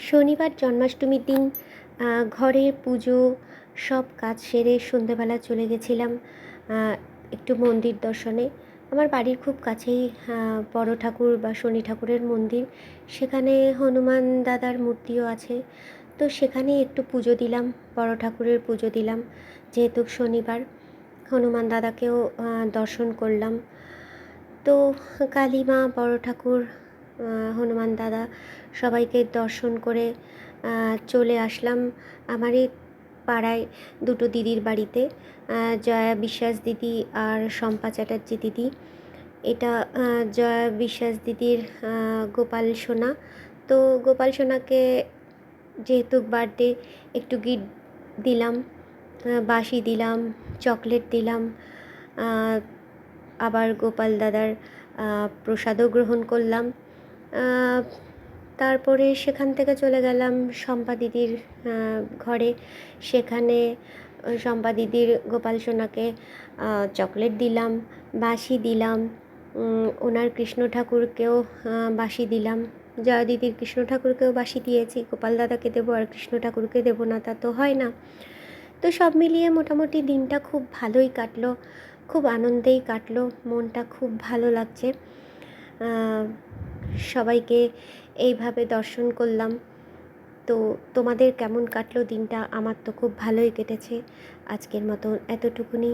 শনিবার জন্মাষ্টমীর দিন ঘরের পুজো সব কাজ সেরে সন্ধেবেলা চলে গেছিলাম একটু মন্দির দর্শনে। আমার বাড়ির খুব কাছেই বড় ঠাকুর বা শনি ঠাকুরের মন্দির, সেখানে হনুমান দাদার মূর্তিও আছে। তো সেখানেই একটু পুজো দিলাম, বড় ঠাকুরের পুজো দিলাম যেহেতু শনিবার। হনুমান দাদাকেও দর্শন করলাম। তো কালী মা, বড় ঠাকুর, হনুমান দাদা সবাইকে দর্শন করে চলে আসলাম আমারই পাড়ায় দুটো দিদির বাড়িতে, জয়া বিশ্বাস দিদি আর শম্পা চ্যাটার্জি দিদি। এটা জয়া বিশ্বাস দিদির গোপাল সোনা। তো গোপাল সোনাকে যেহেতু বার্থডে একটু গিফট দিলাম, বাঁশি দিলাম, চকলেট দিলাম, আবার গোপাল দাদার প্রসাদও গ্রহণ করলাম। তারপরে সেখান থেকে চলে গেলাম শম্পা দিদির ঘরে। সেখানে শম্পা দিদির গোপাল সোনাকে চকলেট দিলাম, বাঁশি দিলাম, ওনার কৃষ্ণ ঠাকুরকেও বাঁশি দিলাম। জয়া দিদির কৃষ্ণ ঠাকুরকেও বাঁশি দিয়েছি, গোপাল দাদাকে দেবো আর কৃষ্ণ ঠাকুরকে দেবো না তা তো হয় না। তো সব মিলিয়ে মোটামুটি দিনটা খুব ভালোই কাটলো, খুব আনন্দেই কাটলো, মনটা খুব ভালো লাগছে। সবাইকে এইভাবে দর্শন করলাম। তো তোমাদের কেমন কাটলো দিনটা? আমার তো খুব ভালোই কেটেছে। আজকের মতন এতটুকুনি।